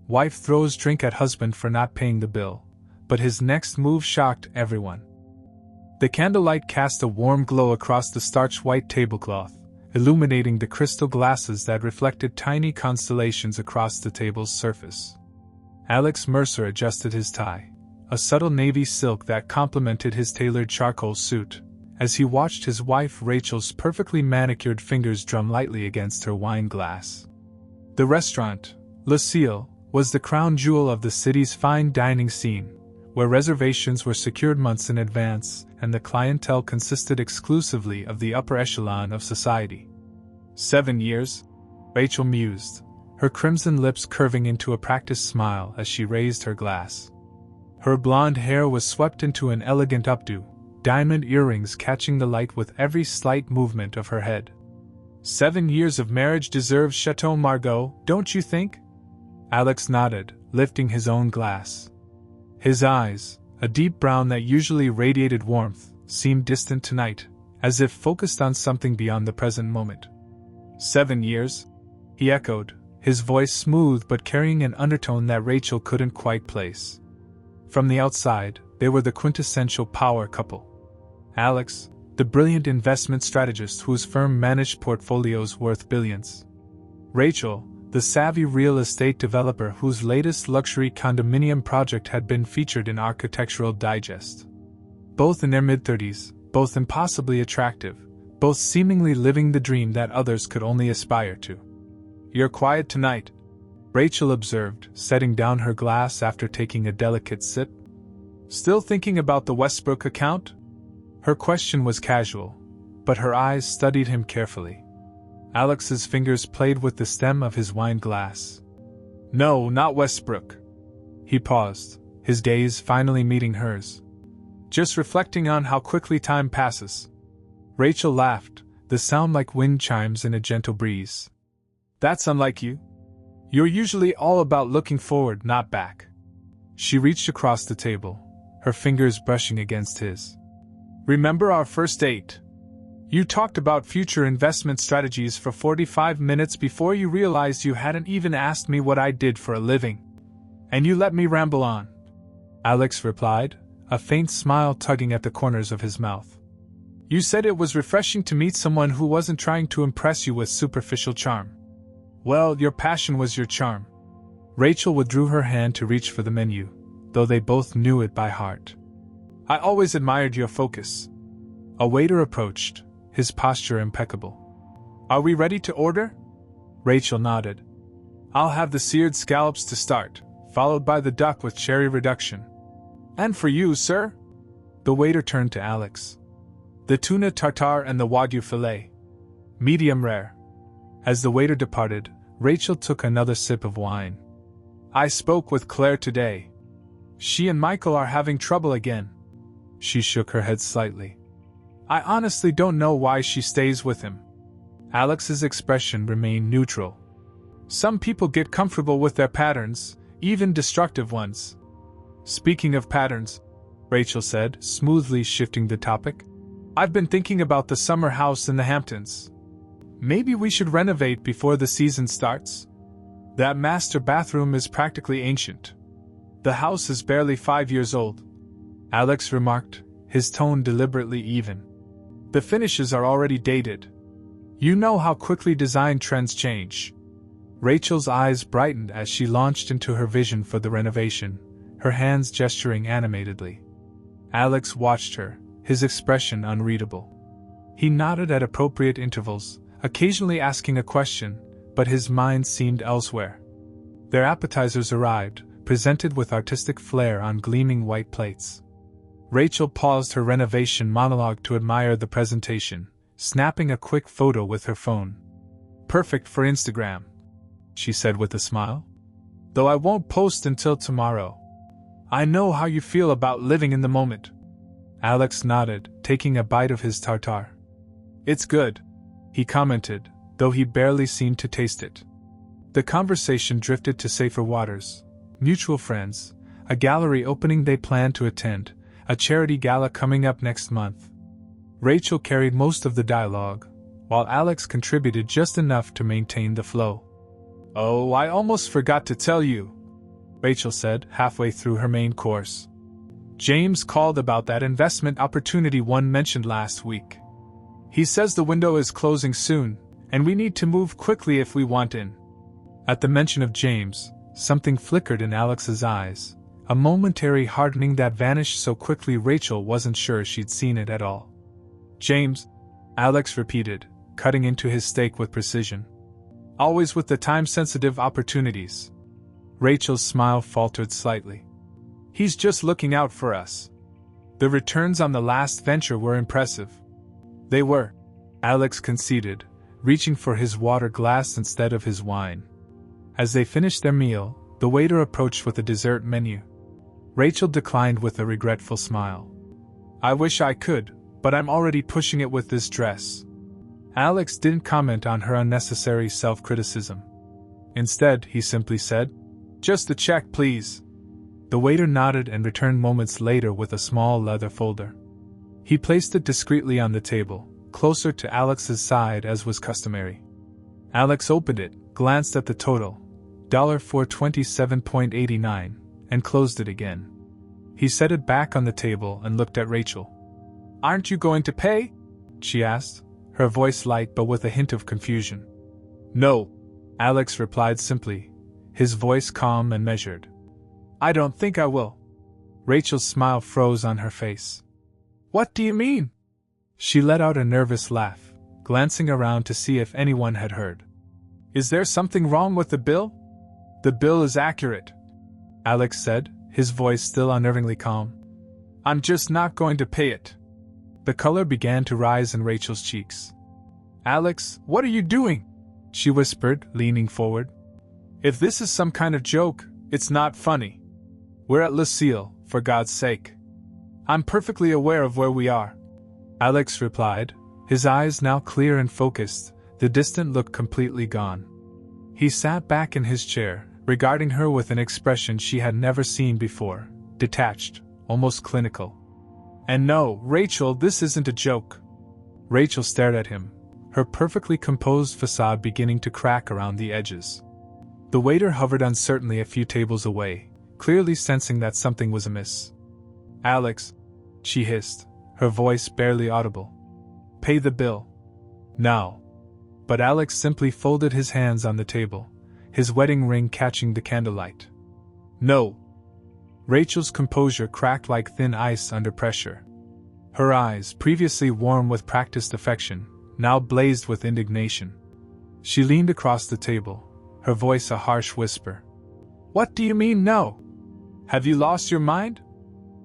Wife throws drink at husband for not paying the bill, but his next move shocked everyone. The candlelight cast a warm glow across the starch-white tablecloth, illuminating the crystal glasses that reflected tiny constellations across the table's surface. Alex Mercer adjusted his tie, a subtle navy silk that complemented his tailored charcoal suit, as he watched his wife Rachel's perfectly manicured fingers drum lightly against her wine glass. The restaurant, Lucille, was the crown jewel of the city's fine dining scene, where reservations were secured months in advance and the clientele consisted exclusively of the upper echelon of society. 7 years? Rachel mused, her crimson lips curving into a practiced smile as she raised her glass. Her blonde hair was swept into an elegant updo, diamond earrings catching the light with every slight movement of her head. 7 years of marriage deserves Chateau Margaux, don't you think? Alex nodded, lifting his own glass. His eyes, a deep brown that usually radiated warmth, seemed distant tonight, as if focused on something beyond the present moment. 7 years? He echoed, his voice smooth but carrying an undertone that Rachel couldn't quite place. From the outside, they were the quintessential power couple. Alex, the brilliant investment strategist whose firm managed portfolios worth billions. Rachel, the savvy real estate developer whose latest luxury condominium project had been featured in Architectural Digest. Both in their mid-30s, both impossibly attractive, both seemingly living the dream that others could only aspire to. "You're quiet tonight," Rachel observed, setting down her glass after taking a delicate sip. "Still thinking about the Westbrook account?" Her question was casual, but her eyes studied him carefully. Alex's fingers played with the stem of his wine glass. "No, not Westbrook." He paused, his gaze finally meeting hers. "Just reflecting on how quickly time passes." Rachel laughed, the sound like wind chimes in a gentle breeze. "That's unlike you. You're usually all about looking forward, not back." She reached across the table, her fingers brushing against his. "Remember our first date? You talked about future investment strategies for 45 minutes before you realized you hadn't even asked me what I did for a living. And you let me ramble on." Alex replied, a faint smile tugging at the corners of his mouth. "You said it was refreshing to meet someone who wasn't trying to impress you with superficial charm. Well, your passion was your charm." Rachel withdrew her hand to reach for the menu, though they both knew it by heart. "I always admired your focus." A waiter approached, his posture impeccable. "Are we ready to order?" Rachel nodded. "I'll have the seared scallops to start, followed by the duck with cherry reduction." "And for you, sir?" The waiter turned to Alex. "The tuna tartare and the wagyu fillet. Medium rare." As the waiter departed, Rachel took another sip of wine. "I spoke with Claire today. She and Michael are having trouble again." She shook her head slightly. "I honestly don't know why she stays with him." Alex's expression remained neutral. "Some people get comfortable with their patterns, even destructive ones." "Speaking of patterns," Rachel said, smoothly shifting the topic, "I've been thinking about the summer house in the Hamptons. Maybe we should renovate before the season starts? That master bathroom is practically ancient. The house is barely 5 years old," Alex remarked, his tone deliberately even. "The finishes are already dated. You know how quickly design trends change." Rachel's eyes brightened as she launched into her vision for the renovation, her hands gesturing animatedly. Alex watched her, his expression unreadable. He nodded at appropriate intervals, occasionally asking a question, but his mind seemed elsewhere. Their appetizers arrived, presented with artistic flair on gleaming white plates. Rachel paused her renovation monologue to admire the presentation, snapping a quick photo with her phone. "Perfect for Instagram," she said with a smile. "Though I won't post until tomorrow. I know how you feel about living in the moment." Alex nodded, taking a bite of his tartare. "It's good," he commented, though he barely seemed to taste it. The conversation drifted to safer waters. Mutual friends, a gallery opening they planned to attend, a charity gala coming up next month. Rachel carried most of the dialogue, while Alex contributed just enough to maintain the flow. "Oh, I almost forgot to tell you," Rachel said, halfway through her main course. James called about that investment opportunity one mentioned last week. He says the window is closing soon, and we need to move quickly if we want in. At the mention of James, something flickered in Alex's eyes, a momentary hardening that vanished so quickly Rachel wasn't sure she'd seen it at all. James, Alex repeated, cutting into his steak with precision. Always with the time-sensitive opportunities. Rachel's smile faltered slightly. He's just looking out for us. The returns on the last venture were impressive. They were, Alex conceded, reaching for his water glass instead of his wine. As they finished their meal, the waiter approached with a dessert menu. Rachel declined with a regretful smile. I wish I could, but I'm already pushing it with this dress. Alex didn't comment on her unnecessary self-criticism. Instead, he simply said, "Just a check, please." The waiter nodded and returned moments later with a small leather folder. He placed it discreetly on the table, closer to Alex's side as was customary. Alex opened it, glanced at the total, $427.89, and closed it again. He set it back on the table and looked at Rachel. "Aren't you going to pay?" she asked, her voice light but with a hint of confusion. "No," Alex replied simply, his voice calm and measured. "I don't think I will." Rachel's smile froze on her face. "What do you mean?" She let out a nervous laugh, glancing around to see if anyone had heard. "Is there something wrong with the bill?" "The bill is accurate," Alex said, his voice still unnervingly calm. "I'm just not going to pay it." The color began to rise in Rachel's cheeks. "Alex, what are you doing?" she whispered, leaning forward. "If this is some kind of joke, it's not funny. We're at Lucille, for God's sake. I'm perfectly aware of where we are," Alex replied, his eyes now clear and focused, the distant look completely gone. He sat back in his chair, regarding her with an expression she had never seen before, detached, almost clinical. "And no, Rachel, this isn't a joke." Rachel stared at him, her perfectly composed facade beginning to crack around the edges. The waiter hovered uncertainly a few tables away, clearly sensing that something was amiss. "Alex," she hissed, her voice barely audible. "Pay the bill. Now." But Alex simply folded his hands on the table, his wedding ring catching the candlelight. "No." Rachel's composure cracked like thin ice under pressure. Her eyes, previously warm with practiced affection, now blazed with indignation. She leaned across the table, her voice a harsh whisper. "What do you mean, no? Have you lost your mind?"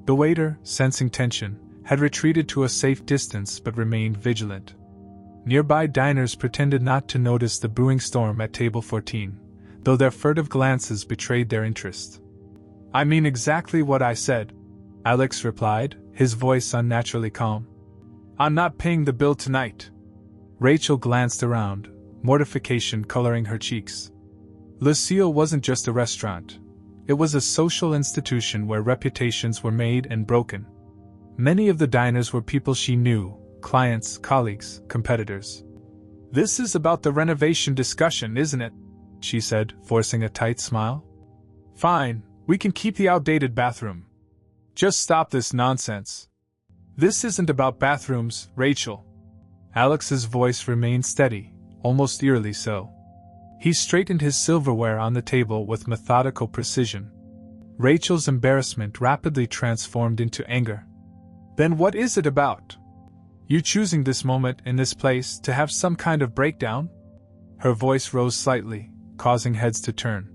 The waiter, sensing tension, had retreated to a safe distance but remained vigilant. Nearby diners pretended not to notice the brewing storm at table 14, though their furtive glances betrayed their interest. "I mean exactly what I said," Alex replied, his voice unnaturally calm. "I'm not paying the bill tonight." Rachel glanced around, mortification coloring her cheeks. Lucille wasn't just a restaurant. It was a social institution where reputations were made and broken. Many of the diners were people she knew, clients, colleagues, competitors. "This is about the renovation discussion, isn't it?" she said, forcing a tight smile. "Fine, we can keep the outdated bathroom. Just stop this nonsense." "This isn't about bathrooms, Rachel." Alex's voice remained steady, almost eerily so. He straightened his silverware on the table with methodical precision. Rachel's embarrassment rapidly transformed into anger. "Then what is it about? You choosing this moment in this place to have some kind of breakdown?" Her voice rose slightly, causing heads to turn.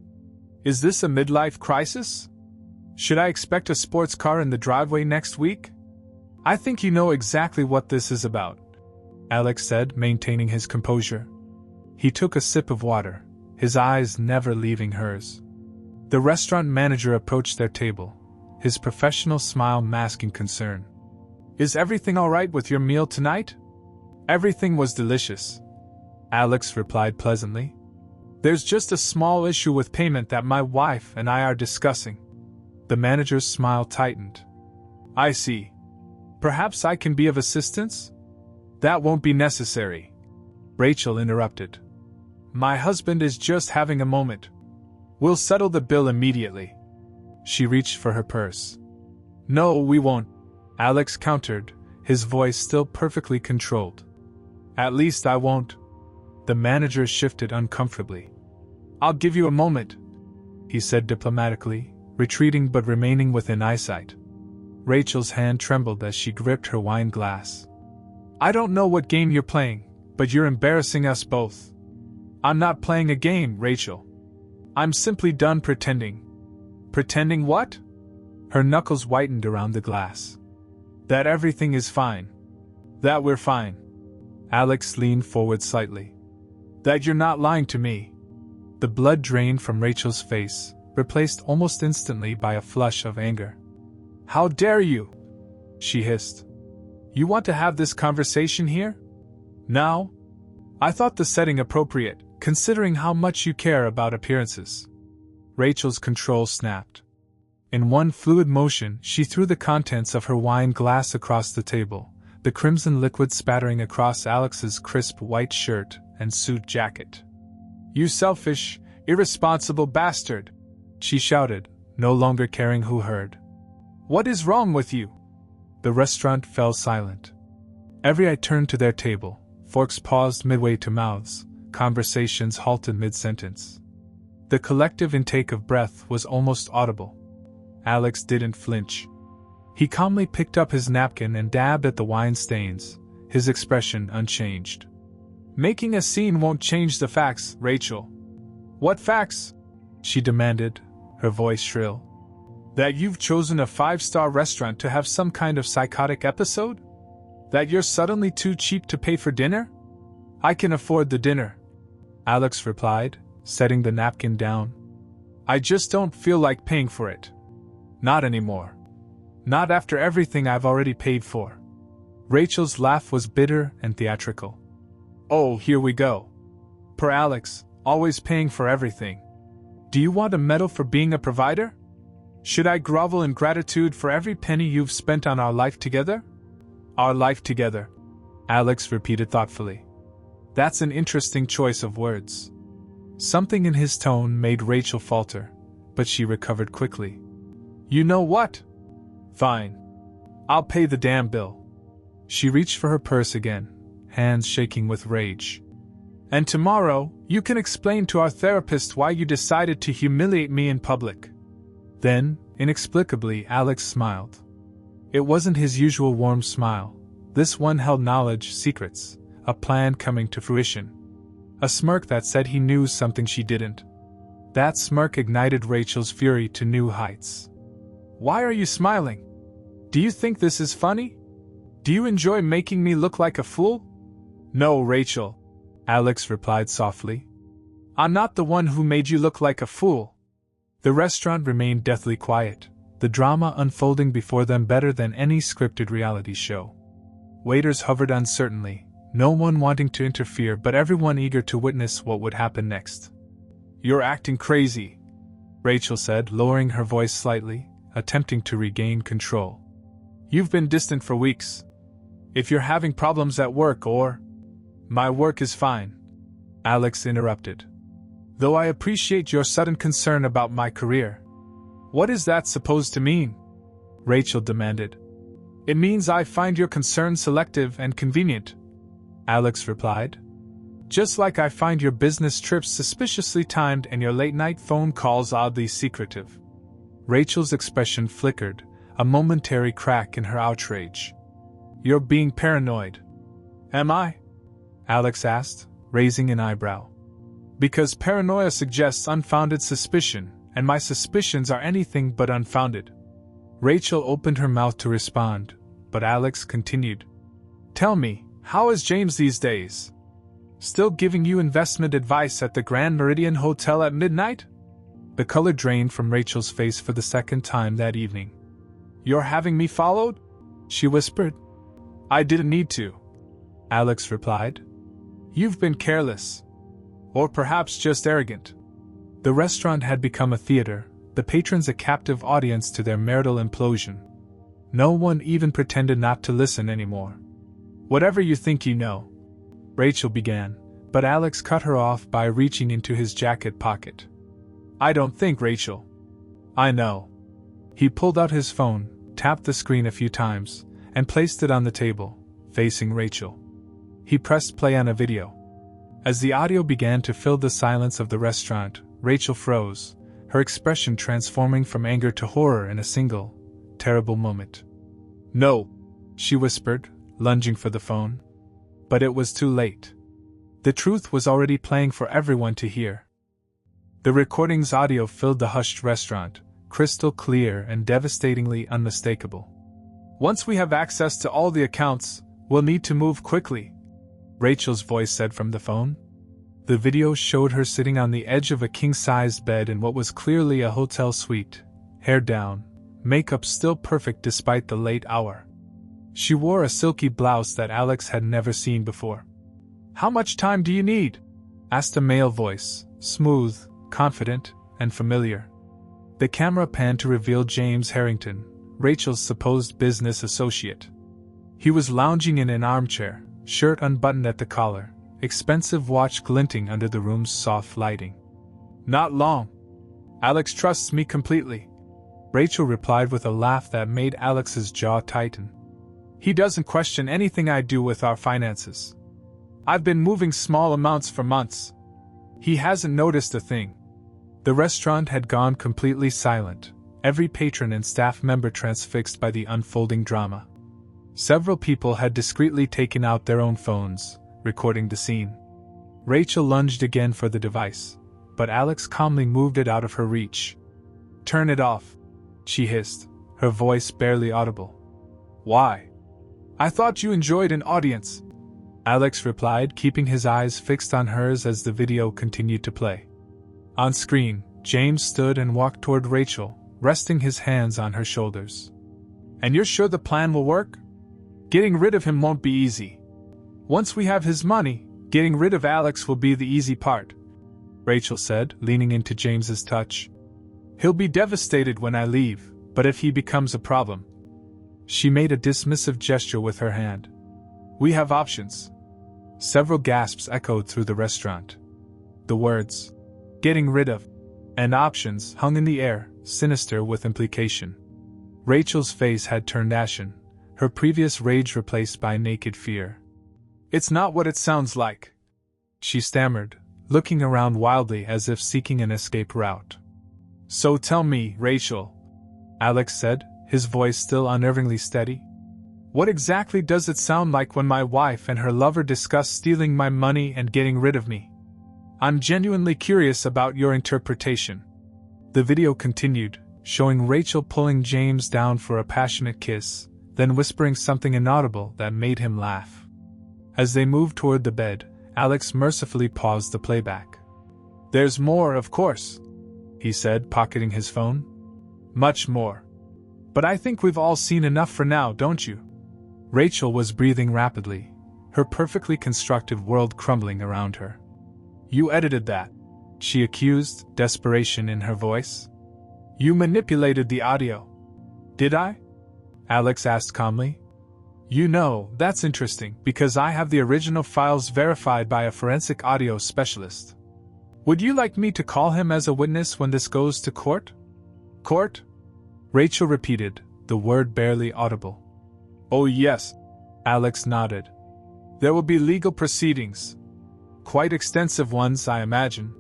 "Is this a midlife crisis? Should I expect a sports car in the driveway next week? I think you know exactly what this is about," Alex said, maintaining his composure. He took a sip of water, his eyes never leaving hers. The restaurant manager approached their table, his professional smile masking concern. "Is everything all right with your meal tonight?" "Everything was delicious," Alex replied pleasantly. "There's just a small issue with payment that my wife and I are discussing." The manager's smile tightened. "I see. Perhaps I can be of assistance?" "That won't be necessary," Rachel interrupted. "My husband is just having a moment. We'll settle the bill immediately." She reached for her purse. "No, we won't," Alex countered, his voice still perfectly controlled. "At least I won't." The manager shifted uncomfortably. "I'll give you a moment," he said diplomatically, retreating but remaining within eyesight. Rachel's hand trembled as she gripped her wine glass. "I don't know what game you're playing, but you're embarrassing us both." "I'm not playing a game, Rachel. I'm simply done pretending." "Pretending what?" Her knuckles whitened around the glass. "That everything is fine. That we're fine." Alex leaned forward slightly. "That you're not lying to me." The blood drained from Rachel's face, replaced almost instantly by a flush of anger. "How dare you?" she hissed. "You want to have this conversation here? Now? I thought the setting appropriate, considering how much you care about appearances." Rachel's control snapped. In one fluid motion, she threw the contents of her wine glass across the table, the crimson liquid spattering across Alex's crisp white shirt and suit jacket. "You selfish, irresponsible bastard!" she shouted, no longer caring who heard. "What is wrong with you?" The restaurant fell silent. Every eye turned to their table, forks paused midway to mouths, conversations halted mid-sentence. The collective intake of breath was almost audible. Alex didn't flinch. He calmly picked up his napkin and dabbed at the wine stains, his expression unchanged. "Making a scene won't change the facts, Rachel." "What facts?" she demanded, her voice shrill. "That you've chosen a five-star restaurant to have some kind of psychotic episode? That you're suddenly too cheap to pay for dinner?" "I can afford the dinner," Alex replied, setting the napkin down. "I just don't feel like paying for it. Not anymore. Not after everything I've already paid for." Rachel's laugh was bitter and theatrical. "Oh, here we go. Per Alex, always paying for everything. Do you want a medal for being a provider? Should I grovel in gratitude for every penny you've spent on our life together?" "Our life together," Alex repeated thoughtfully. "That's an interesting choice of words." Something in his tone made Rachel falter, but she recovered quickly. "You know what? Fine. I'll pay the damn bill." She reached for her purse again, hands shaking with rage. "And tomorrow, you can explain to our therapist why you decided to humiliate me in public." Then, inexplicably, Alex smiled. It wasn't his usual warm smile. This one held knowledge, secrets, a plan coming to fruition. A smirk that said he knew something she didn't. That smirk ignited Rachel's fury to new heights. "Why are you smiling? Do you think this is funny? Do you enjoy making me look like a fool?" "No, Rachel," Alex replied softly. "I'm not the one who made you look like a fool." The restaurant remained deathly quiet, the drama unfolding before them better than any scripted reality show. Waiters hovered uncertainly, no one wanting to interfere but everyone eager to witness what would happen next. "You're acting crazy," Rachel said, lowering her voice slightly, attempting to regain control. "You've been distant for weeks. If you're having problems at work or—" "My work is fine," Alex interrupted. "Though I appreciate your sudden concern about my career." "What is that supposed to mean?" Rachel demanded. "It means I find your concern selective and convenient," Alex replied. "Just like I find your business trips suspiciously timed and your late-night phone calls oddly secretive." Rachel's expression flickered, a momentary crack in her outrage. "You're being paranoid." "Am I?" Alex asked, raising an eyebrow. "Because paranoia suggests unfounded suspicion, and my suspicions are anything but unfounded." Rachel opened her mouth to respond, but Alex continued. "Tell me, how is James these days? Still giving you investment advice at the Grand Meridian Hotel at midnight?" The color drained from Rachel's face for the second time that evening. "You're having me followed?" she whispered. "I didn't need to," Alex replied. "You've been careless. Or perhaps just arrogant." The restaurant had become a theater, the patrons a captive audience to their marital implosion. No one even pretended not to listen anymore. "Whatever you think you know," Rachel began, but Alex cut her off by reaching into his jacket pocket. "I don't think, Rachel. I know." He pulled out his phone, tapped the screen a few times, and placed it on the table, facing Rachel. He pressed play on a video. As the audio began to fill the silence of the restaurant, Rachel froze, her expression transforming from anger to horror in a single, terrible moment. "No," she whispered, lunging for the phone. But it was too late. The truth was already playing for everyone to hear. The recording's audio filled the hushed restaurant, crystal clear and devastatingly unmistakable. "Once we have access to all the accounts, we'll need to move quickly," Rachel's voice said from the phone. The video showed her sitting on the edge of a king-sized bed in what was clearly a hotel suite, hair down, makeup still perfect despite the late hour. She wore a silky blouse that Alex had never seen before. "How much time do you need?" asked a male voice, smooth, confident, and familiar. The camera panned to reveal James Harrington, Rachel's supposed business associate. He was lounging in an armchair, shirt unbuttoned at the collar, expensive watch glinting under the room's soft lighting. "Not long. Alex trusts me completely," Rachel replied with a laugh that made Alex's jaw tighten. "He doesn't question anything I do with our finances. I've been moving small amounts for months. He hasn't noticed a thing." The restaurant had gone completely silent, every patron and staff member transfixed by the unfolding drama. Several people had discreetly taken out their own phones, recording the scene. Rachel lunged again for the device, but Alex calmly moved it out of her reach. "Turn it off," she hissed, her voice barely audible. "Why? I thought you enjoyed an audience," Alex replied, keeping his eyes fixed on hers as the video continued to play. On screen, James stood and walked toward Rachel, resting his hands on her shoulders. "And you're sure the plan will work? Getting rid of him won't be easy. Once we have his money, getting rid of Alex will be the easy part," Rachel said, leaning into James's touch. "He'll be devastated when I leave, but if he becomes a problem..." She made a dismissive gesture with her hand. "We have options." Several gasps echoed through the restaurant. The words, "getting rid of," and "options" hung in the air, sinister with implication. Rachel's face had turned ashen, her previous rage replaced by naked fear. "It's not what it sounds like," she stammered, looking around wildly as if seeking an escape route. "So tell me, Rachel," Alex said, his voice still unnervingly steady. "What exactly does it sound like when my wife and her lover discuss stealing my money and getting rid of me? I'm genuinely curious about your interpretation." The video continued, showing Rachel pulling James down for a passionate kiss, then whispering something inaudible that made him laugh. As they moved toward the bed, Alex mercifully paused the playback. "There's more, of course," he said, pocketing his phone. "Much more. But I think we've all seen enough for now, don't you?" Rachel was breathing rapidly, her perfectly constructed world crumbling around her. "You edited that," she accused, desperation in her voice. "You manipulated the audio." "Did I?" Alex asked calmly. "You know, that's interesting, because I have the original files verified by a forensic audio specialist. Would you like me to call him as a witness when this goes to court?" "Court?" Rachel repeated, the word barely audible. "Oh yes," Alex nodded. "There will be legal proceedings. Quite extensive ones, I imagine."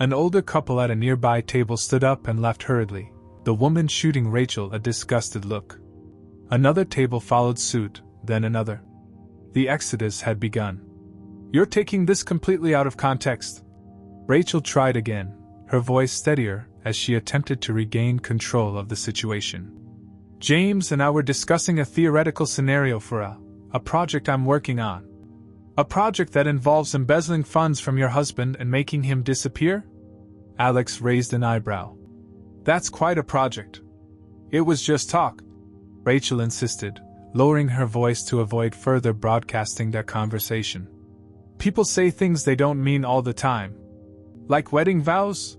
An older couple at a nearby table stood up and left hurriedly, the woman shooting Rachel a disgusted look. Another table followed suit, then another. The exodus had begun. "You're taking this completely out of context." Rachel tried again, her voice steadier as she attempted to regain control of the situation. "James and I were discussing a theoretical scenario for a project I'm working on. A project that involves embezzling funds from your husband and making him disappear?" Alex raised an eyebrow. "That's quite a project." "It was just talk," Rachel insisted, lowering her voice to avoid further broadcasting their conversation. "People say things they don't mean all the time. Like wedding vows?"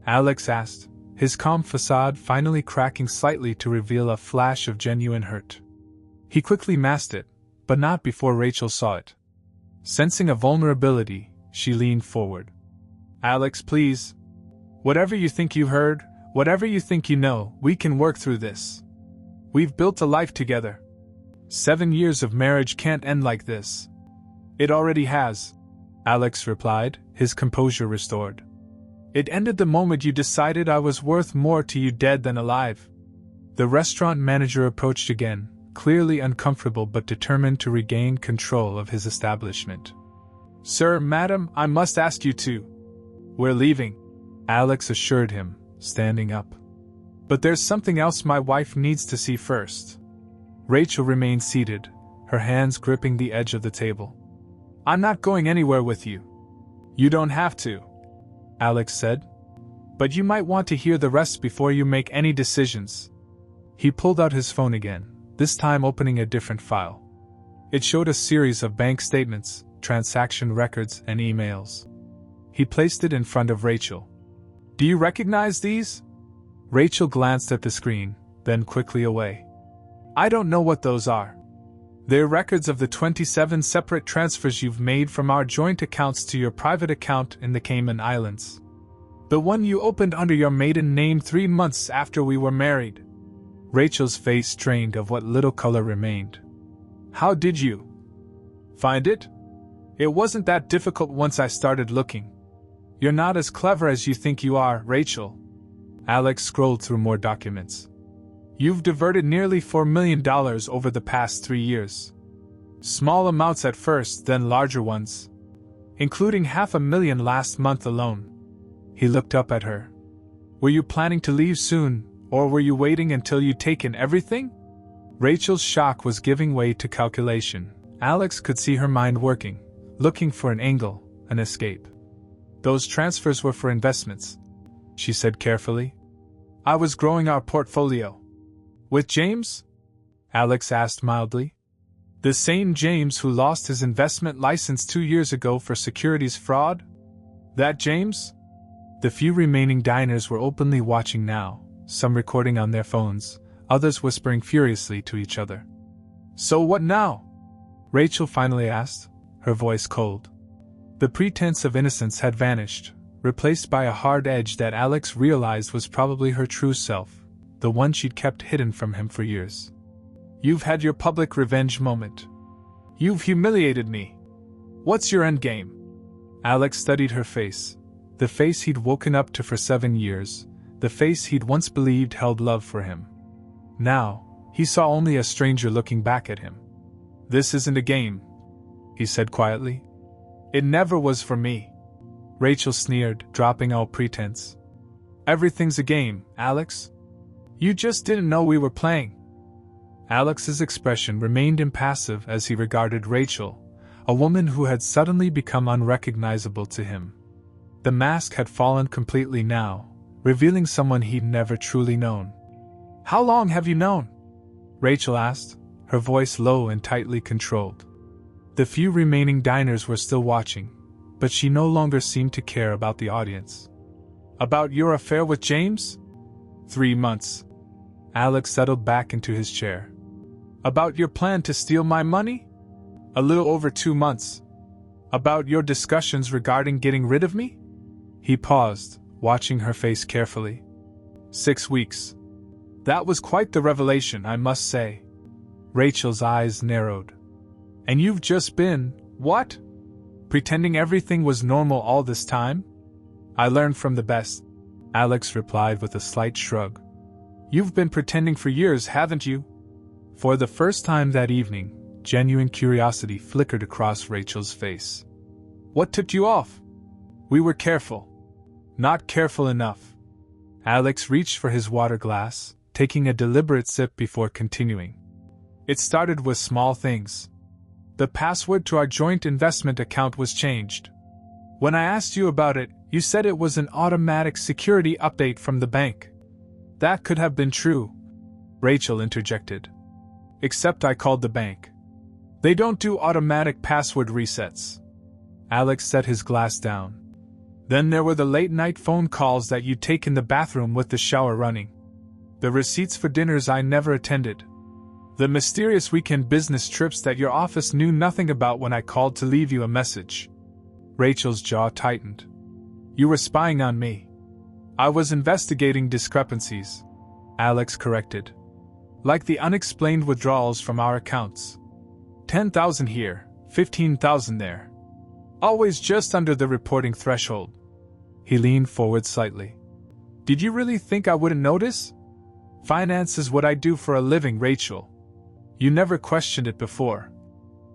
Alex asked, his calm facade finally cracking slightly to reveal a flash of genuine hurt. He quickly masked it, but not before Rachel saw it. Sensing a vulnerability, she leaned forward. "Alex, please. Whatever you think you heard, Whatever you think you know, we can work through this. We've built a life together. 7 years of marriage can't end like this. It already has, Alex replied, his composure restored. It ended the moment you decided I was worth more to you dead than alive. The restaurant manager approached again, clearly uncomfortable but determined to regain control of his establishment. Sir, madam, I must ask you to. We're leaving, Alex assured him, standing up. But there's something else my wife needs to see first. Rachel remained seated, her hands gripping the edge of the table. I'm not going anywhere with you. You don't have to, Alex said. But you might want to hear the rest before you make any decisions. He pulled out his phone again, this time opening a different file. It showed a series of bank statements, transaction records, and emails. He placed it in front of Rachel. Do you recognize these? Rachel glanced at the screen, then quickly away. I don't know what those are. They're records of the 27 separate transfers you've made from our joint accounts to your private account in the Cayman Islands. The one you opened under your maiden name 3 months after we were married. Rachel's face strained of what little color remained. How did you find it? It wasn't that difficult once I started looking. You're not as clever as you think you are, Rachel. Alex scrolled through more documents. You've diverted nearly $4 million over the past 3 years. Small amounts at first, then larger ones. Including $500,000 last month alone. He looked up at her. Were you planning to leave soon, or were you waiting until you'd taken everything? Rachel's shock was giving way to calculation. Alex could see her mind working, looking for an angle, an escape. Those transfers were for investments, she said carefully. I was growing our portfolio. With James? Alex asked mildly. The same James who lost his investment license 2 years ago for securities fraud? That James? The few remaining diners were openly watching now, some recording on their phones, others whispering furiously to each other. So what now? Rachel finally asked, her voice cold. The pretense of innocence had vanished, replaced by a hard edge that Alex realized was probably her true self, the one she'd kept hidden from him for years. You've had your public revenge moment. You've humiliated me. What's your endgame? Alex studied her face, the face he'd woken up to for 7 years, the face he'd once believed held love for him. Now, he saw only a stranger looking back at him. This isn't a game, he said quietly. It never was for me. Rachel sneered, dropping all pretense. Everything's a game, Alex. You just didn't know we were playing. Alex's expression remained impassive as he regarded Rachel, a woman who had suddenly become unrecognizable to him. The mask had fallen completely now, revealing someone he'd never truly known. How long have you known? Rachel asked, her voice low and tightly controlled. The few remaining diners were still watching, but she no longer seemed to care about the audience. About your affair with James? 3 months. Alex settled back into his chair. About your plan to steal my money? A little over 2 months. About your discussions regarding getting rid of me? He paused, watching her face carefully. 6 weeks. That was quite the revelation, I must say. Rachel's eyes narrowed. And you've just been, what? Pretending everything was normal all this time? I learned from the best, Alex replied with a slight shrug. You've been pretending for years, haven't you? For the first time that evening, genuine curiosity flickered across Rachel's face. What tipped you off? We were careful. Not careful enough. Alex reached for his water glass, taking a deliberate sip before continuing. It started with small things. The password to our joint investment account was changed. When I asked you about it, you said it was an automatic security update from the bank. That could have been true, Rachel interjected. Except I called the bank. They don't do automatic password resets. Alex set his glass down. Then there were the late-night phone calls that you'd take in the bathroom with the shower running. The receipts for dinners I never attended. The mysterious weekend business trips that your office knew nothing about when I called to leave you a message. Rachel's jaw tightened. You were spying on me. I was investigating discrepancies, Alex corrected. Like the unexplained withdrawals from our accounts. 10,000 here, 15,000 there. Always just under the reporting threshold. He leaned forward slightly. Did you really think I wouldn't notice? Finance is what I do for a living, Rachel. You never questioned it before,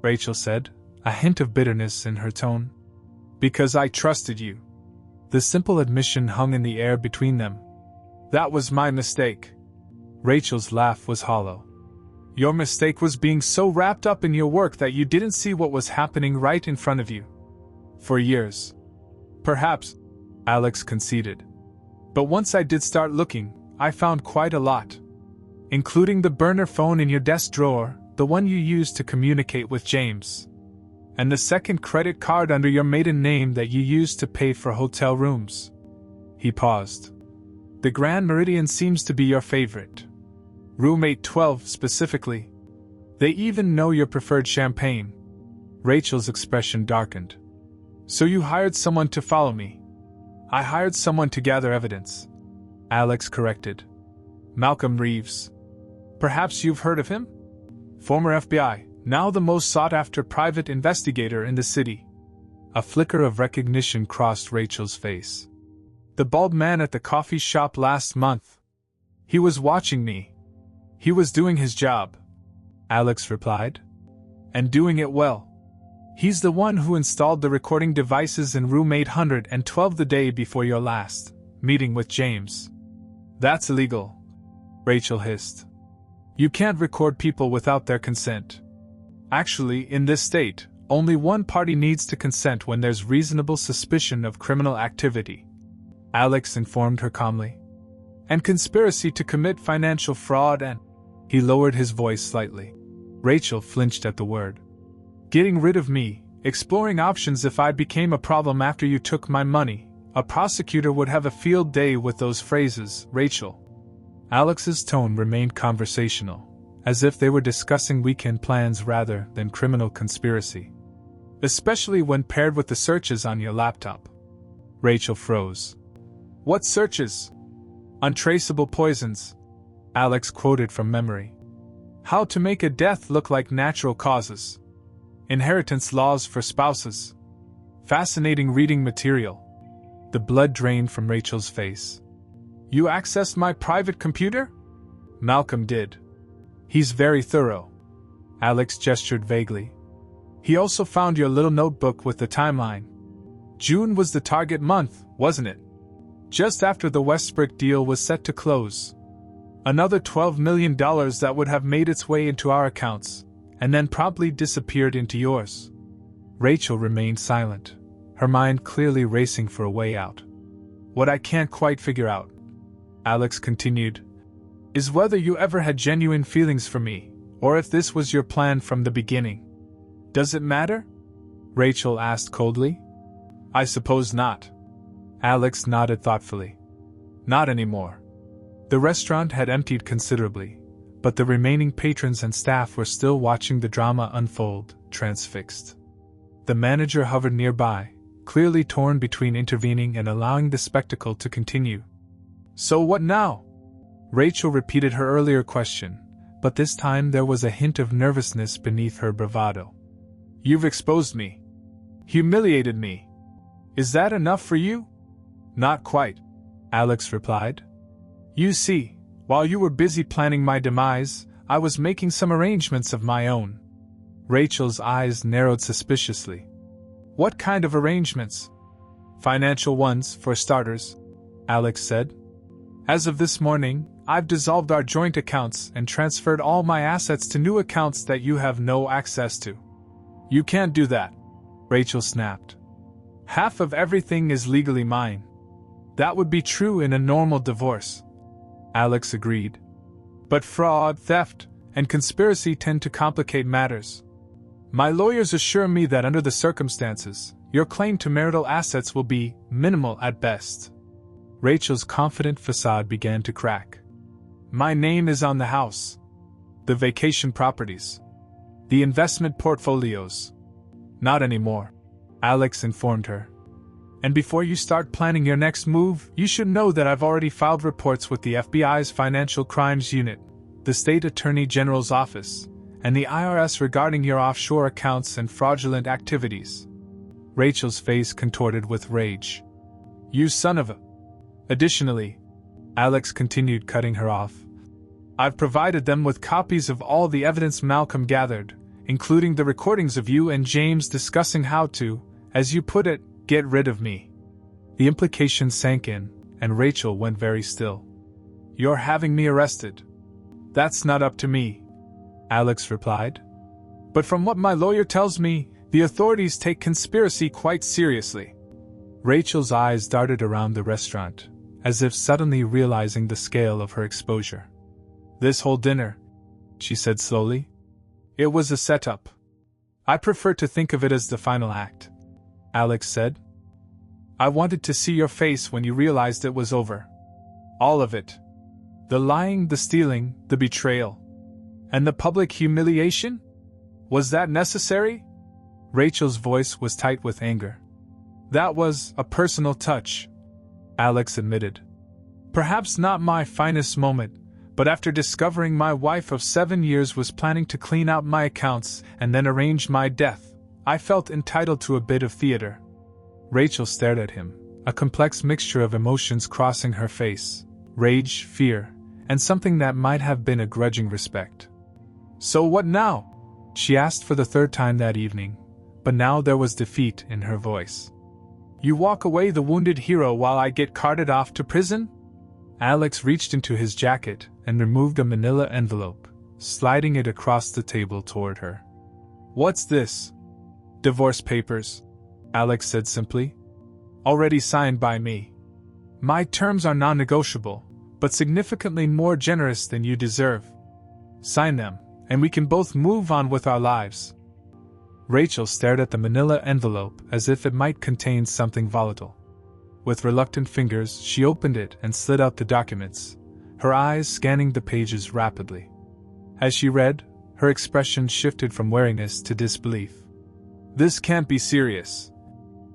Rachel said, a hint of bitterness in her tone. Because I trusted you. The simple admission hung in the air between them. That was my mistake. Rachel's laugh was hollow. Your mistake was being so wrapped up in your work that you didn't see what was happening right in front of you. For years. Perhaps, Alex conceded. But once I did start looking, I found quite a lot. Including the burner phone in your desk drawer, the one you used to communicate with James. And the second credit card under your maiden name that you used to pay for hotel rooms. He paused. The Grand Meridian seems to be your favorite. Roommate 12 specifically. They even know your preferred champagne. Rachel's expression darkened. So you hired someone to follow me? I hired someone to gather evidence. Alex corrected. Malcolm Reeves. Perhaps you've heard of him? Former FBI, now the most sought-after private investigator in the city. A flicker of recognition crossed Rachel's face. The bald man at the coffee shop last month. He was watching me. He was doing his job, Alex replied. And doing it well. He's the one who installed the recording devices in room 812 the day before your last meeting with James. That's illegal, Rachel hissed. You can't record people without their consent. Actually, in this state, only one party needs to consent when there's reasonable suspicion of criminal activity, Alex informed her calmly. And conspiracy to commit financial fraud and... He lowered his voice slightly. Rachel flinched at the word. Getting rid of me, exploring options if I became a problem after you took my money. A prosecutor would have a field day with those phrases, Rachel. Alex's tone remained conversational, as if they were discussing weekend plans rather than criminal conspiracy. Especially when paired with the searches on your laptop. Rachel froze. What searches? Untraceable poisons, Alex quoted from memory. How to make a death look like natural causes. Inheritance laws for spouses. Fascinating reading material. The blood drained from Rachel's face. You accessed my private computer? Malcolm did. He's very thorough. Alex gestured vaguely. He also found your little notebook with the timeline. June was the target month, wasn't it? Just after the Westbrook deal was set to close. Another $12 million that would have made its way into our accounts, and then promptly disappeared into yours. Rachel remained silent, her mind clearly racing for a way out. What I can't quite figure out, Alex continued, is whether you ever had genuine feelings for me, or if this was your plan from the beginning. Does it matter? Rachel asked coldly. I suppose not. Alex nodded thoughtfully. Not anymore. The restaurant had emptied considerably, but the remaining patrons and staff were still watching the drama unfold, transfixed. The manager hovered nearby, clearly torn between intervening and allowing the spectacle to continue. So what now? Rachel repeated her earlier question, but this time there was a hint of nervousness beneath her bravado. You've exposed me. Humiliated me. Is that enough for you? Not quite, Alex replied. You see, while you were busy planning my demise, I was making some arrangements of my own. Rachel's eyes narrowed suspiciously. What kind of arrangements? Financial ones, for starters, Alex said. As of this morning, I've dissolved our joint accounts and transferred all my assets to new accounts that you have no access to. You can't do that, Rachel snapped. Half of everything is legally mine. That would be true in a normal divorce, Alex agreed. But fraud, theft, and conspiracy tend to complicate matters. My lawyers assure me that under the circumstances, your claim to marital assets will be minimal at best. Rachel's confident facade began to crack. My name is on the house. The vacation properties. The investment portfolios. Not anymore, Alex informed her. And before you start planning your next move, you should know that I've already filed reports with the FBI's Financial Crimes Unit, the State Attorney General's office, and the IRS regarding your offshore accounts and fraudulent activities. Rachel's face contorted with rage. You son of a... Additionally, Alex continued, cutting her off, I've provided them with copies of all the evidence Malcolm gathered, including the recordings of you and James discussing how to, as you put it, get rid of me. The implication sank in, and Rachel went very still. You're having me arrested. That's not up to me, Alex replied. But from what my lawyer tells me, the authorities take conspiracy quite seriously. Rachel's eyes darted around the restaurant, as if suddenly realizing the scale of her exposure. This whole dinner, she said slowly, it was a setup. I prefer to think of it as the final act, Alex said. I wanted to see your face when you realized it was over. All of it. The lying, the stealing, the betrayal. And the public humiliation? Was that necessary? Rachel's voice was tight with anger. That was a personal touch, Alex admitted. Perhaps not my finest moment, but after discovering my wife of 7 years was planning to clean out my accounts and then arrange my death, I felt entitled to a bit of theater. Rachel stared at him, a complex mixture of emotions crossing her face, rage, fear, and something that might have been a grudging respect. So what now? She asked for the third time that evening, but now there was defeat in her voice. You walk away the wounded hero while I get carted off to prison? Alex reached into his jacket and removed a manila envelope, sliding it across the table toward her. What's this? Divorce papers, Alex said simply. Already signed by me. My terms are non-negotiable, but significantly more generous than you deserve. Sign them, and we can both move on with our lives. Rachel stared at the manila envelope as if it might contain something volatile. With reluctant fingers, she opened it and slid out the documents, her eyes scanning the pages rapidly. As she read, her expression shifted from wariness to disbelief. This can't be serious,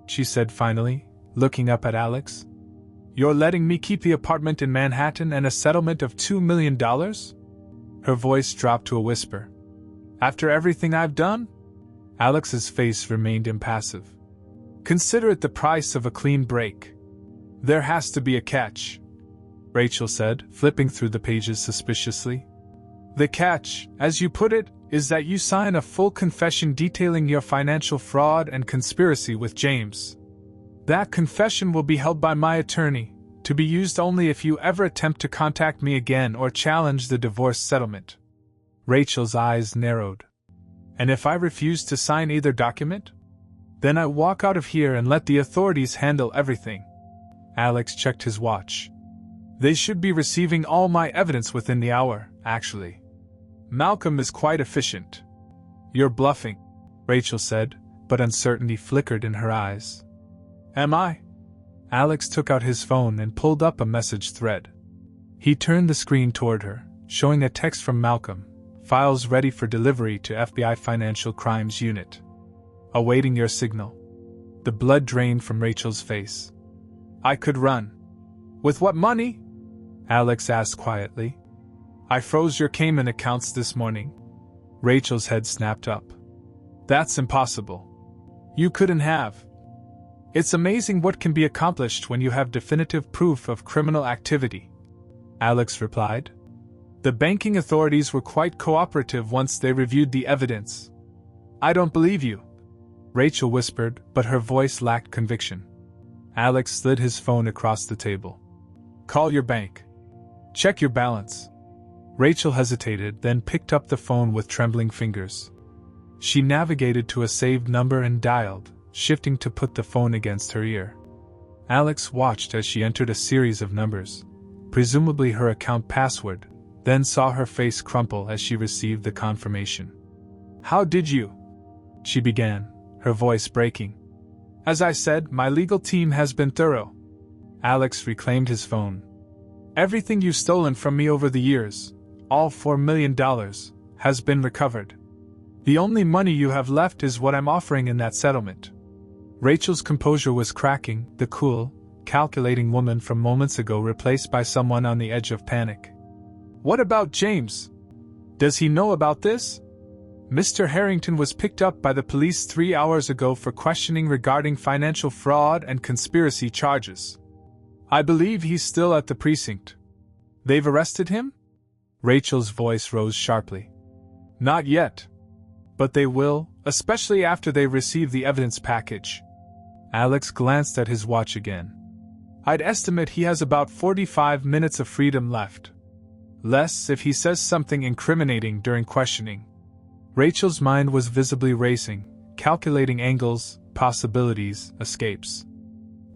she said finally, looking up at Alex. You're letting me keep the apartment in Manhattan and a settlement of $2 million? Her voice dropped to a whisper. After everything I've done? Alex's face remained impassive. Consider it the price of a clean break. There has to be a catch, Rachel said, flipping through the pages suspiciously. The catch, as you put it, is that you sign a full confession detailing your financial fraud and conspiracy with James. That confession will be held by my attorney, to be used only if you ever attempt to contact me again or challenge the divorce settlement. Rachel's eyes narrowed. And if I refuse to sign either document? Then I walk out of here and let the authorities handle everything. Alex checked his watch. They should be receiving all my evidence within the hour, actually. Malcolm is quite efficient. You're bluffing, Rachel said, but uncertainty flickered in her eyes. Am I? Alex took out his phone and pulled up a message thread. He turned the screen toward her, showing a text from Malcolm. Files ready for delivery to FBI Financial Crimes Unit. Awaiting your signal. The blood drained from Rachel's face. I could run. With what money? Alex asked quietly. I froze your Cayman accounts this morning. Rachel's head snapped up. That's impossible. You couldn't have. It's amazing what can be accomplished when you have definitive proof of criminal activity, Alex replied. The banking authorities were quite cooperative once they reviewed the evidence. I don't believe you, Rachel whispered, but her voice lacked conviction. Alex slid his phone across the table. Call your bank. Check your balance. Rachel hesitated, then picked up the phone with trembling fingers. She navigated to a saved number and dialed, shifting to put the phone against her ear. Alex watched as she entered a series of numbers, presumably her account password, then saw her face crumple as she received the confirmation. How did you? She began, her voice breaking. As I said, my legal team has been thorough. Alex reclaimed his phone. Everything you've stolen from me over the years, all $4 million, has been recovered. The only money you have left is what I'm offering in that settlement. Rachel's composure was cracking, the cool, calculating woman from moments ago replaced by someone on the edge of panic. What about James? Does he know about this? Mr. Harrington was picked up by the police 3 hours ago for questioning regarding financial fraud and conspiracy charges. I believe he's still at the precinct. They've arrested him? Rachel's voice rose sharply. Not yet. But they will, especially after they receive the evidence package. Alex glanced at his watch again. I'd estimate he has about 45 minutes of freedom left. Less if he says something incriminating during questioning. Rachel's mind was visibly racing, calculating angles, possibilities, escapes.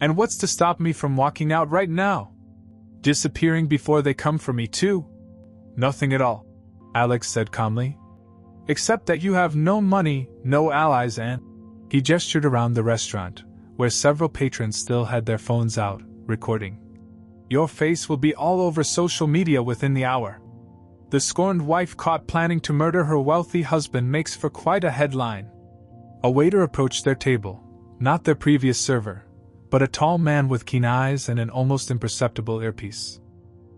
And what's to stop me from walking out right now? Disappearing before they come for me too? Nothing at all, Alex said calmly. Except that you have no money, no allies, and... He gestured around the restaurant, where several patrons still had their phones out, recording. Your face will be all over social media within the hour. The scorned wife caught planning to murder her wealthy husband makes for quite a headline. A waiter approached their table, not their previous server, but a tall man with keen eyes and an almost imperceptible earpiece.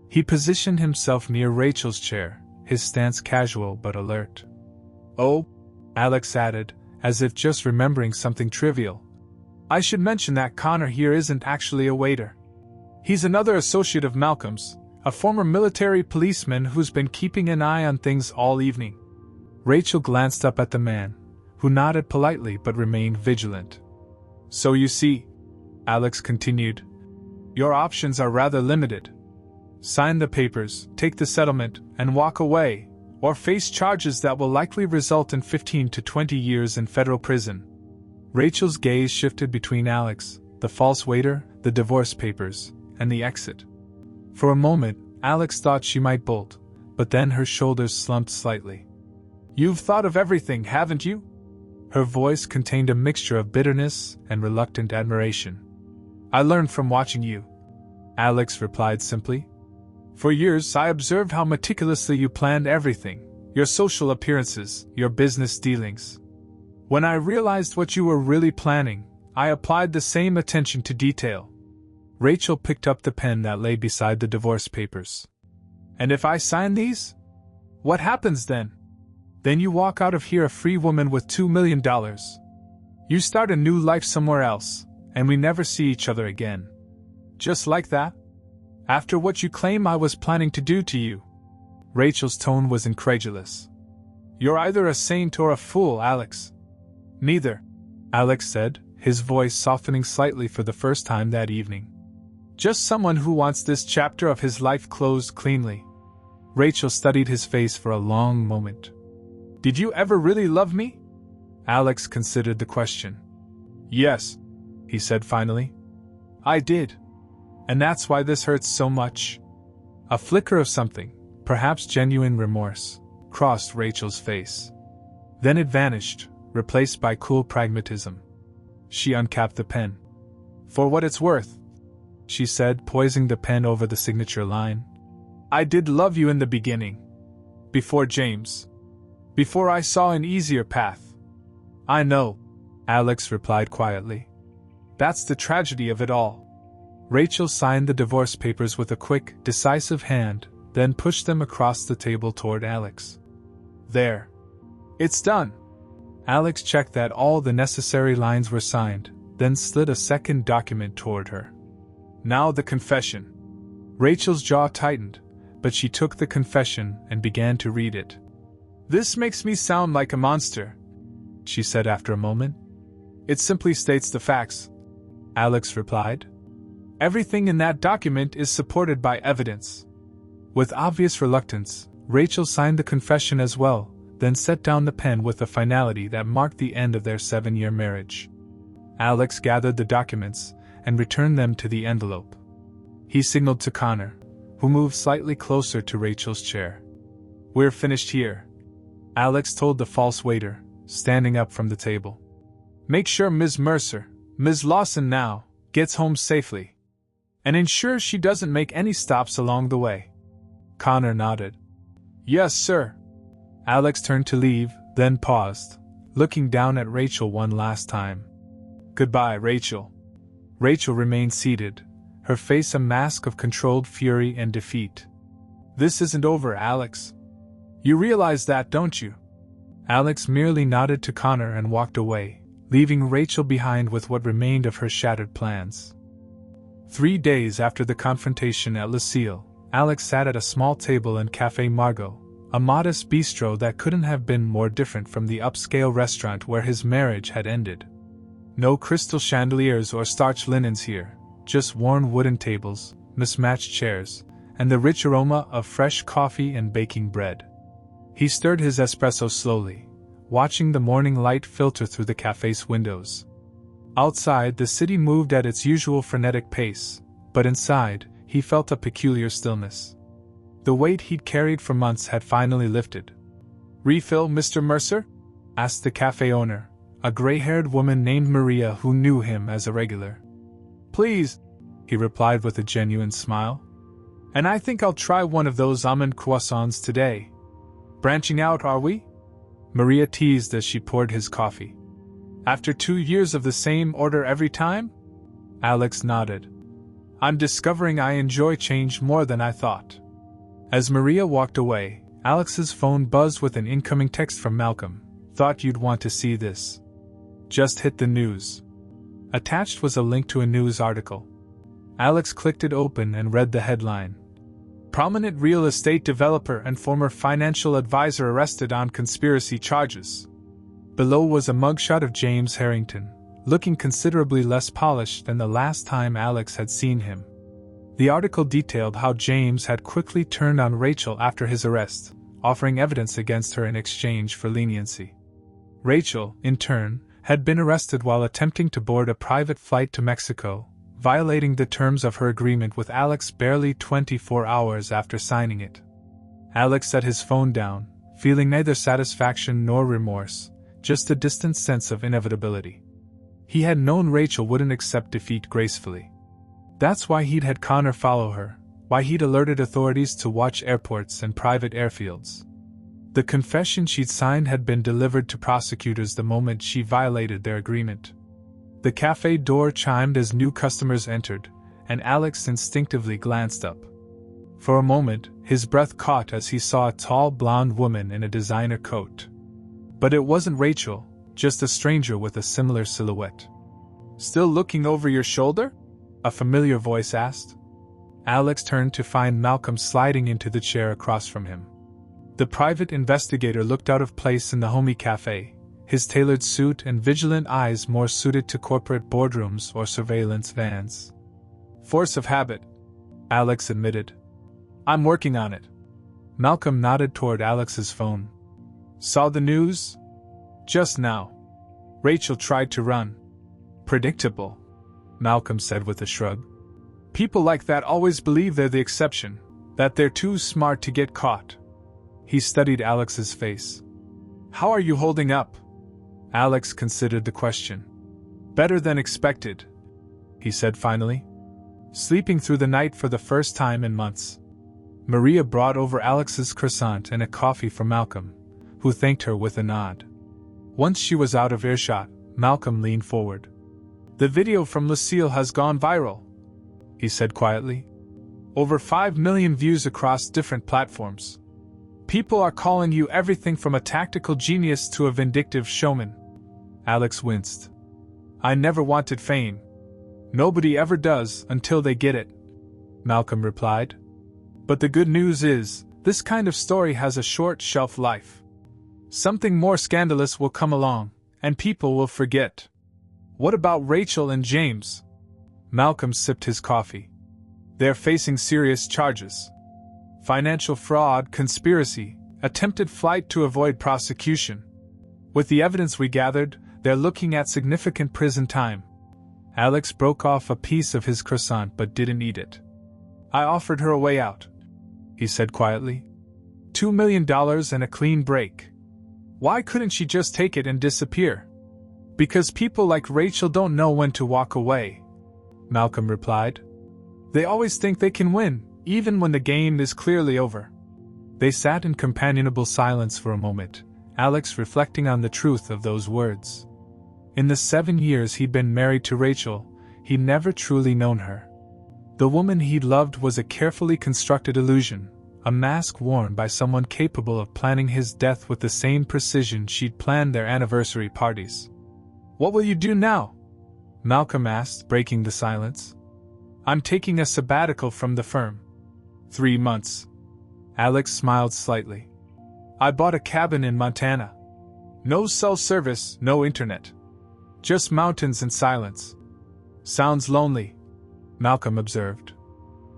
He positioned himself near Rachel's chair, his stance casual but alert. Oh, Alex added, as if just remembering something trivial. I should mention that Connor here isn't actually a waiter. He's another associate of Malcolm's, a former military policeman who's been keeping an eye on things all evening. Rachel glanced up at the man, who nodded politely but remained vigilant. So you see, Alex continued, your options are rather limited. Sign the papers, take the settlement, and walk away, or face charges that will likely result in 15 to 20 years in federal prison. Rachel's gaze shifted between Alex, the false waiter, the divorce papers, and the exit. For a moment, Alex thought she might bolt, but then her shoulders slumped slightly. You've thought of everything, haven't you? Her voice contained a mixture of bitterness and reluctant admiration. I learned from watching you, Alex replied simply. For years I observed how meticulously you planned everything, your social appearances, your business dealings. When I realized what you were really planning, I applied the same attention to detail. Rachel picked up the pen that lay beside the divorce papers. And if I sign these? What happens then? Then you walk out of here a free woman with $2 million. You start a new life somewhere else, and we never see each other again. Just like that? After what you claim I was planning to do to you. Rachel's tone was incredulous. You're either a saint or a fool, Alex. Neither, Alex said, his voice softening slightly for the first time that evening. Just someone who wants this chapter of his life closed cleanly. Rachel studied his face for a long moment. Did you ever really love me? Alex considered the question. Yes, he said finally. I did. And that's why this hurts so much. A flicker of something, perhaps genuine remorse, crossed Rachel's face. Then it vanished, replaced by cool pragmatism. She uncapped the pen. For what it's worth, she said, poising the pen over the signature line. I did love you in the beginning. Before James. Before I saw an easier path. I know, Alex replied quietly. That's the tragedy of it all. Rachel signed the divorce papers with a quick, decisive hand, then pushed them across the table toward Alex. There. It's done. Alex checked that all the necessary lines were signed, then slid a second document toward her. Now the confession. Rachel's jaw tightened, but she took the confession and began to read it. This makes me sound like a monster, she said after a moment. It simply states the facts, Alex replied. Everything in that document is supported by evidence. With obvious reluctance, Rachel signed the confession as well, then set down the pen with a finality that marked the end of their 7-year marriage. Alex gathered the documents and returned them to the envelope. He signaled to Connor, who moved slightly closer to Rachel's chair. We're finished here, Alex told the false waiter, standing up from the table. Make sure Ms. Mercer, Ms. Lawson now, gets home safely. And ensure she doesn't make any stops along the way. Connor nodded. Yes, sir. Alex turned to leave, then paused, looking down at Rachel one last time. Goodbye, Rachel. Rachel remained seated, her face a mask of controlled fury and defeat. This isn't over, Alex. You realize that, don't you? Alex merely nodded to Connor and walked away, leaving Rachel behind with what remained of her shattered plans. 3 days after the confrontation at Lucille, Alex sat at a small table in Café Margot, a modest bistro that couldn't have been more different from the upscale restaurant where his marriage had ended. No crystal chandeliers or starched linens here, just worn wooden tables, mismatched chairs, and the rich aroma of fresh coffee and baking bread. He stirred his espresso slowly, watching the morning light filter through the cafe's windows. Outside, the city moved at its usual frenetic pace, but inside, he felt a peculiar stillness. The weight he'd carried for months had finally lifted. "Refill, Mr. Mercer?" asked the cafe owner, a gray-haired woman named Maria who knew him as a regular. "Please," he replied with a genuine smile. "And I think I'll try one of those almond croissants today. Branching out, are we?" Maria teased as she poured his coffee. "After 2 years of the same order every time?" Alex nodded. "I'm discovering I enjoy change more than I thought." As Maria walked away, Alex's phone buzzed with an incoming text from Malcolm. "Thought you'd want to see this. Just hit the news." Attached was a link to a news article. Alex clicked it open and read the headline. "Prominent real estate developer and former financial advisor arrested on conspiracy charges." Below was a mugshot of James Harrington, looking considerably less polished than the last time Alex had seen him. The article detailed how James had quickly turned on Rachel after his arrest, offering evidence against her in exchange for leniency. Rachel, in turn, had been arrested while attempting to board a private flight to Mexico, violating the terms of her agreement with Alex barely 24 hours after signing it. Alex set his phone down, feeling neither satisfaction nor remorse, just a distant sense of inevitability. He had known Rachel wouldn't accept defeat gracefully. That's why he'd had Connor follow her, why he'd alerted authorities to watch airports and private airfields. The confession she'd signed had been delivered to prosecutors the moment she violated their agreement. The cafe door chimed as new customers entered, and Alex instinctively glanced up. For a moment, his breath caught as he saw a tall blonde woman in a designer coat. But it wasn't Rachel, just a stranger with a similar silhouette. "Still looking over your shoulder?" a familiar voice asked. Alex turned to find Malcolm sliding into the chair across from him. The private investigator looked out of place in the homey cafe, his tailored suit and vigilant eyes more suited to corporate boardrooms or surveillance vans. "Force of habit," Alex admitted. "I'm working on it." Malcolm nodded toward Alex's phone. "Saw the news?" "Just now. Rachel tried to run." "Predictable," Malcolm said with a shrug. "People like that always believe they're the exception, that they're too smart to get caught." He studied Alex's face. "How are you holding up?" Alex considered the question. "Better than expected," he said finally. "Sleeping through the night for the first time in months." Maria brought over Alex's croissant and a coffee for Malcolm, who thanked her with a nod. Once she was out of earshot, Malcolm leaned forward. "The video from Lucille has gone viral," he said quietly. "Over 5 million views across different platforms. People are calling you everything from a tactical genius to a vindictive showman." Alex winced. "I never wanted fame. Nobody ever does until they get it," Malcolm replied. "But the good news is, this kind of story has a short shelf life. Something more scandalous will come along, and people will forget." "What about Rachel and James?" Malcolm sipped his coffee. "They're facing serious charges. Financial fraud, conspiracy, attempted flight to avoid prosecution. With the evidence we gathered, they're looking at significant prison time." Alex broke off a piece of his croissant but didn't eat it. "I offered her a way out," he said quietly. $2 million and a clean break. Why couldn't she just take it and disappear?" "Because people like Rachel don't know when to walk away," Malcolm replied. "They always think they can win, even when the game is clearly over." They sat in companionable silence for a moment, Alex reflecting on the truth of those words. In the 7 years he'd been married to Rachel, he'd never truly known her. The woman he'd loved was a carefully constructed illusion, a mask worn by someone capable of planning his death with the same precision she'd planned their anniversary parties. "What will you do now?" Malcolm asked, breaking the silence. "I'm taking a sabbatical from the firm." 3 months. Alex smiled slightly. "I bought a cabin in Montana. No cell service, no internet. Just mountains and silence." "Sounds lonely," Malcolm observed.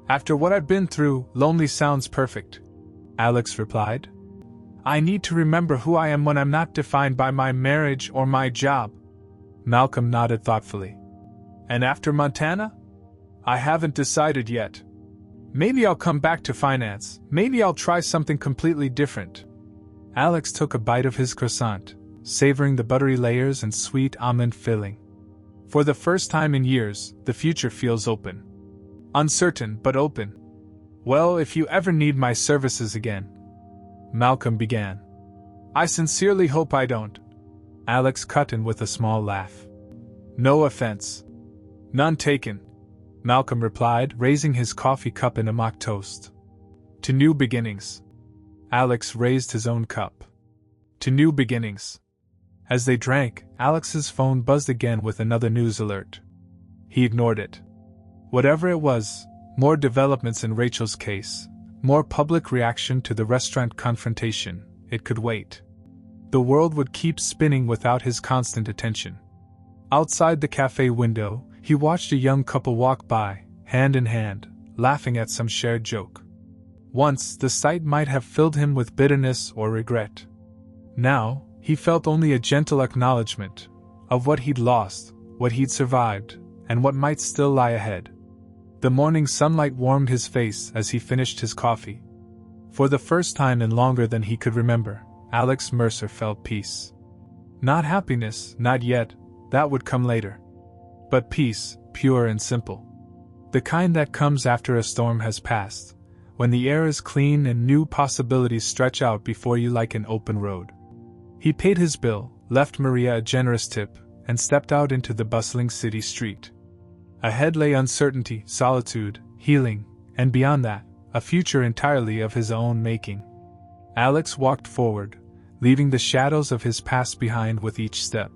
"After what I've been through, lonely sounds perfect," Alex replied. "I need to remember who I am when I'm not defined by my marriage or my job." Malcolm nodded thoughtfully. "And after Montana?" "I haven't decided yet. Maybe I'll come back to finance, maybe I'll try something completely different." Alex took a bite of his croissant, savoring the buttery layers and sweet almond filling. For the first time in years, the future feels open. Uncertain, but open. "Well, if you ever need my services again," Malcolm began. "I sincerely hope I don't," Alex cut in with a small laugh. "No offense." "None taken," Malcolm replied, raising his coffee cup in a mock toast. "To new beginnings." Alex raised his own cup. "To new beginnings." As they drank, Alex's phone buzzed again with another news alert. He ignored it. Whatever it was, more developments in Rachel's case, more public reaction to the restaurant confrontation, it could wait. The world would keep spinning without his constant attention. Outside the cafe window, he watched a young couple walk by, hand in hand, laughing at some shared joke. Once, the sight might have filled him with bitterness or regret. Now, he felt only a gentle acknowledgement of what he'd lost, what he'd survived, and what might still lie ahead. The morning sunlight warmed his face as he finished his coffee. For the first time in longer than he could remember, Alex Mercer felt peace. Not happiness, not yet, that would come later. But peace, pure and simple. The kind that comes after a storm has passed, when the air is clean and new possibilities stretch out before you like an open road. He paid his bill, left Maria a generous tip, and stepped out into the bustling city street. Ahead lay uncertainty, solitude, healing, and beyond that, a future entirely of his own making. Alex walked forward, leaving the shadows of his past behind with each step.